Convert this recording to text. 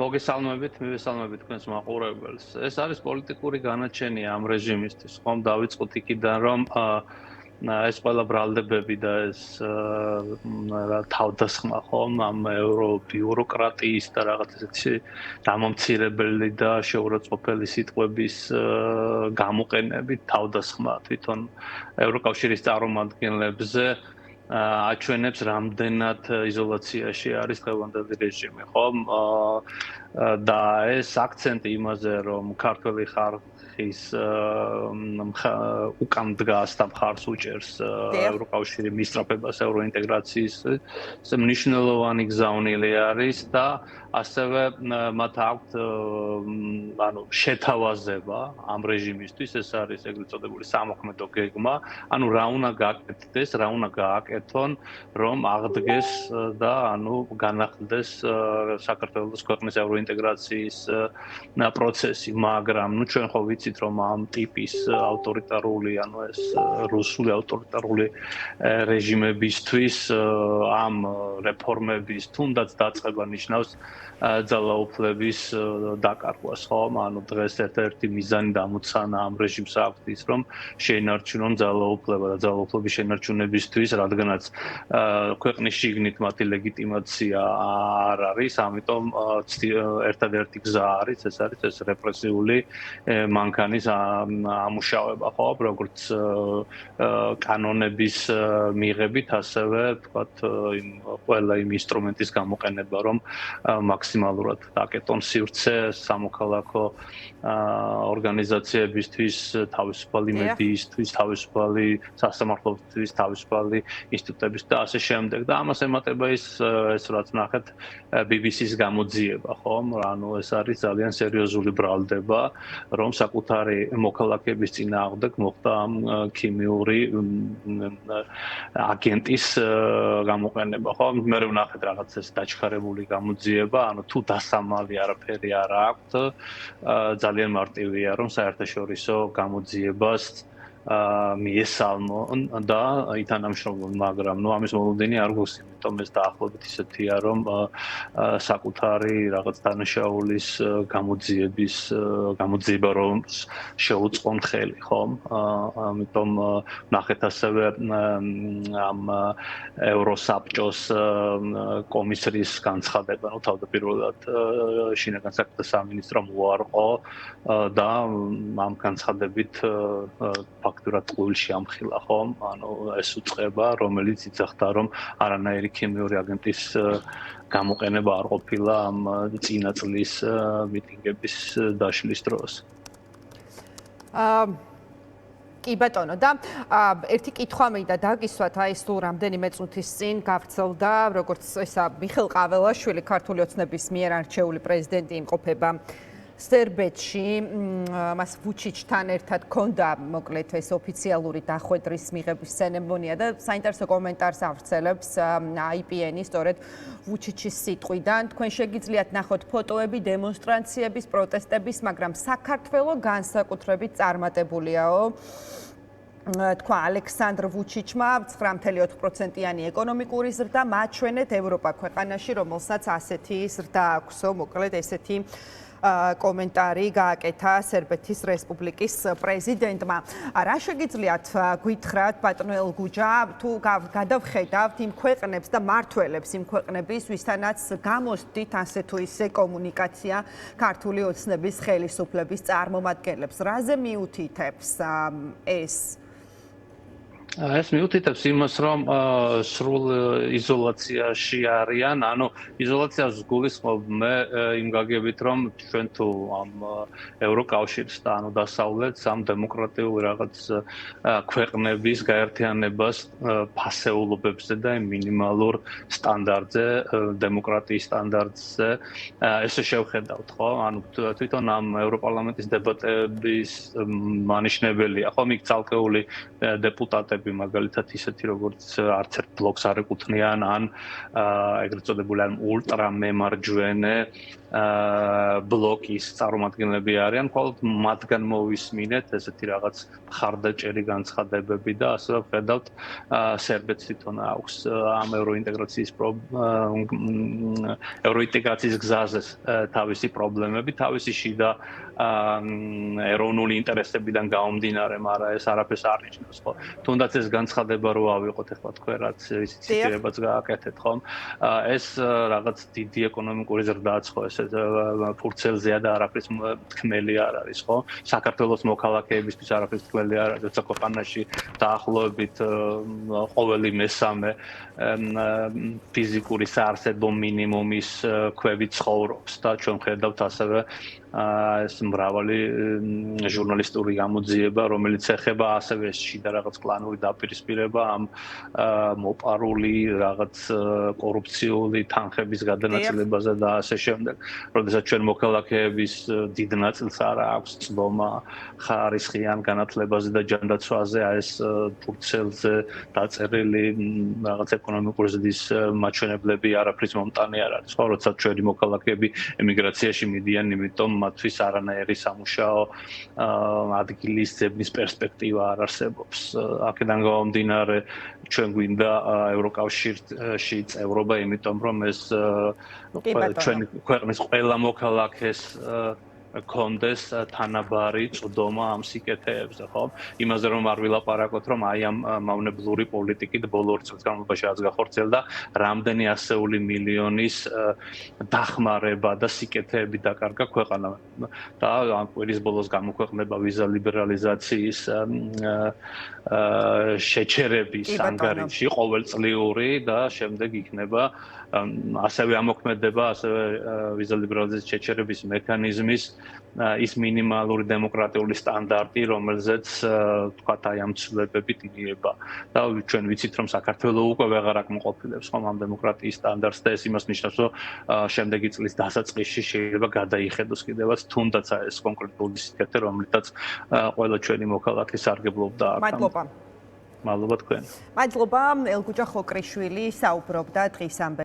მოგესალმებით, მივესალმებით თქვენს მაყურებელს. ეს არის პოლიტიკური განაჩენია ამ რეჟიმისთვის, ხომ დავიწყოთ იქიდან, რომ ეს ყველა ბრალდებები და ეს თავდასხმა ხომ ამ ევრობიუროკრატიის და რაღაც ესეთი დამამცირებელი და შეურაცხყოფელი სიტყვების გამოყენებით თავდასხმა თვითონ ევროკავშირის წარმომადგენლებზე აჩვენებს რამდენად იზოლაციაში არის დღევანდელი რეჟიმი, ხომ? და ეს აქცენტი იმაზე, რომ ქართველი ხალხის უკან დგას და მხარს უჭერს ევროკავშირი მისწრაფებას ევროინტეგრაციის მნიშვნელოვანი გზავნილი არის და ასევე მათ აქვთ შეთავაზება ამ რეჟიმისთვის, ეს არის ეგრეთ წოდებული სამოქმედო გეგმა, რა უნდა გაკეთდეს, რა უნდა გააკეთონ, რომ აღდგეს და განახლდეს საქართველოს ქვეყნის ევროინტეგრაციის პროცესი, მაგრამ ჩვენ ხო ვიცით, რომ ამ ტიპის ავტორიტარული, ეს რუსული ავტორიტარული რეჟიმებისთვის ამ რეფორმების თუნდაც დაწყება ნიშნავს ძალაუფლების დაკარგვას, ხომ? დღეს ერთ-ერთი მიზანი დამოცანა ამ რეჟიმს აქვს ის, რომ შეინარჩუნონ ძალაუფლება და ძალაუფლების შენარჩუნებისთვის, რადგანაც ქვეყნის შიგნით მათი ლეგიტიმაცია არ არის, ამიტომ ერთადერთი გზა არის ეს რეპრესიული მანქანის ამუშავება, ხო? როგორც კანონების მიღებით, ასევე თქვათ ყველა იმ ინსტრუმენტის გამოყენება, რომ მაქსიმალურად დაკეტონ სივრცე სამოქალაქო ორგანიზაციებისთვის, თავისუფალი მედიისთვის, თავისუფალი სასამართლოების, თავისუფალი ინსტიტუტების და ასე შემდეგ. და ამას ემატება ეს რაც ნახეთ BBC-ს გამოძიება, ხომ? ეს არის ძალიან სერიოზული ბრალდება, რომ საკუთარი მოქალაქეების წინააღმდეგ მოხდა ამ ქიმიური აგენტის გამოყენება, ხომ? მე ვნახეთ რაღაც ეს დაჩქარებული გამოძიება, თუ დასამალი არაფერი არ აქვს, ძალიან მარტივია, რომ საერთაშორისო გამოძიებას მიესალმონ და ითანამშრომლონ, მაგრამ ამის მოლოდინი არ გვაქვს, იმიტომ ეს დაახლოებით ისეთია, რომ საკუთარი რაღაც დანაშაულის გამოძიება რომ შეუწყონ ხელი, ხომ? ამიტომ ნახეთ ასევე ამ ევროსაბჭოს კომისრის განცხადება, თავდაპირველად შინაგან საქმეთა სამინისტრომ უარყო და ამ განცხადებით ფაქტურად ტყუილში ამხილა, ხომ? ეს უწყება, რომელიც იძახდა, რომ არანაირი ქიმიური აგენტის გამოყენება არ ყოფილა ამ წინა წლის მიტინგების დაშლის დროს. კი ბატონო, და ერთი კითხვა მინდა დაგისვათ, ეს თუ რამდენიმე წუთის წინ გავრცელდა, როგორც ესა მიხეილ ყაველაშვილი, ქართული ოცნების მიერ არჩეული პრეზიდენტი იმყოფება სერბეთში, მას ვუჩიჩთან ერთად ჰქონდა მოკლედ ეს ოფიციალური დახვედრის მიღების ცერემონია და საინტერესო კომენტარს ავრცელებს IPN-ი სწორედ ვუჩიჩის სიტყვიდან. თქვენ შეგიძლიათ ნახოთ ფოტოები დემონსტრაციების, პროტესტების, მაგრამ საქართველო განსაკუთრებით წარმატებულიაო. თქვა ალექსანდრ ვუჩიჩმა 9.4%-იანი ეკონომიკური ზრდა მაჩვენეთ ევროპა ქვეყანაში, რომელსაც ასეთი ზრდა აქვსო, მოკლედ ესეთი კომენტარი გააკეთა სერბეთის რესპუბლიკის პრეზიდენტმა. რა შეგიძლიათ გითხრათ, ბატონო ელგუჯა, თუ გადავხედავთ იმ ქვეყნებს და მმართველებს იმ ქვეყნების, ვისთანაც გამოსდით ასე თუ ისე კომუნიკაცია ქართული ოცნების ხელისუფლების წარმომადგენლებს, რაზე მიუთითებს ეს? ეს მიუთითებს იმას, რომ სრულ იზოლაციაში არიან, იზოლაციას გულისხმობ მე იმ გაგებით, რომ ჩვენ თუ ამ ევროკავშირს და დასავლეთს ამ დემოკრატიული რაღაც ქვეყნების გაერთიანებას ფასეულობებზე და მინიმალურ სტანდარტზე, დემოკრატიის სტანდარტზე ესე შევხედავთ, ხო? თვითონ ამ ევროპარლამენტის დებატების მანიშნებელია, ხო? იქ ცალკეული დეპუტატები ბლოკები, მაგალითად ისეთი როგორც არც ერთ ბლოკს არ ეკუთვნიან, ან ეგრეთ წოდებული ან ულტრამემარჯვენე ბლოკის წარმომადგენლები არიან, მხოლოდ მათგან მოვისმინეთ ესეთი რაღაც მხარდაჭერი განცხადებები და ასე ვხედავთ სერბეთს თვითონ აქვს ამ ევროინტეგრაციის გზაზე თავისი პრობლემები, თავისი შიდა ეროვნული ინტერესებიდან გამომდინარე, მაგრამ ეს არაფერს არ ნიშნავს, ხო? თუნდაც ეს განცხადება რო ავიღოთ ახლა თქვენ რაც ისიც ციტირებაც გააკეთეთ, ხომ? ეს რაღაც დიდი ეკონომიკური ზრდაც ხო ეს ფურცელზეა და არაფრის თქმელი არ არის, ხო? საქართველოს მოქალაქეებისთვის არაფრის თქმელი არ არის, როცა ქვეყანაში დაახლოებით ყოველი მესამე ფიზიკური საარსებო მინიმუმის ქვევით ცხოვრობს და ჩვენ ხედავთ ასევე ეს მრავალი ჟურნალისტური გამოძიება, რომელიც ეხება ასევე შიდა რაღაც კლანური დაპირისპირება ამ მოპარული რაღაც კორუფციული თანხების გადანაწილებაზე და ასე შემდეგ. როდესაც ჩვენ მოქალაქეების დიდ ნაწილს არ აქვს ცდომა ხარისხიან განათლებაზე და ჯანდაცვაზე, ეს ფურცელზე დაწერილი რაღაც ეკონომიკური ზრდის მაჩვენებლები არაფრის მომტანი არ არის. ხო, როცა ჩვენი მოქალაქეები ემიგრაციაში მიდიან, იმიტომ მათთვის არანაირი სამუშაო ადგილის ძებნის პერსპექტივა არ არსებობს. აქედან გამომდინარე, ჩვენ გვინდა ევროკავშირში წევრობა, იმიტომ რომ ეს ჩვენი ქვეყნის ყველა მოქალაქეს კონდეს თანაბარი წვდომა ამ სიკეთეებზე, ხო? იმაზე რომ არ ვილაპარაკოთ, რომ აი ამ მავნებლური პოლიტიკით ბოლო 2 წლის განმავლობაში რაც გახორციელდა, რამდენი ასეული მილიონის დახმარება და სიკეთეები დაკარგა ქვეყანამ. და ამ კვირის ბოლოს გამოქვეყნდება ვიზა ლიბერალიზაციის შეჩერების ანგარიში ყოველწლიური და შემდეგ იქნება ასევე ამოქმედება ასევე ვიზა ლიბერალიზაციის შეჩერების მექანიზმის ის მინიმალური დემოკრატიული სტანდარტი, რომელზეც თქვათ აი ამ ცვლილებებით მიება. და ჩვენ ვიცით, რომ საქართველოს უკვე ვეღარ აკმაყოფილებს ხომ ამ დემოკრატიის სტანდარტს და ეს იმას ნიშნავს, რომ შემდეგი წლის დასაწყისში შეიძლება გადაიხედოს კიდევაც თუნდაც ეს კონკრეტული სიკეთე, რომლითაც ყველა ჩვენი მოქალაქე სარგებლობდა აქ. მადლობა თქვენ. მადლობა ელგუჯა ხოკრიშვილი საუბრობდა დღის ამ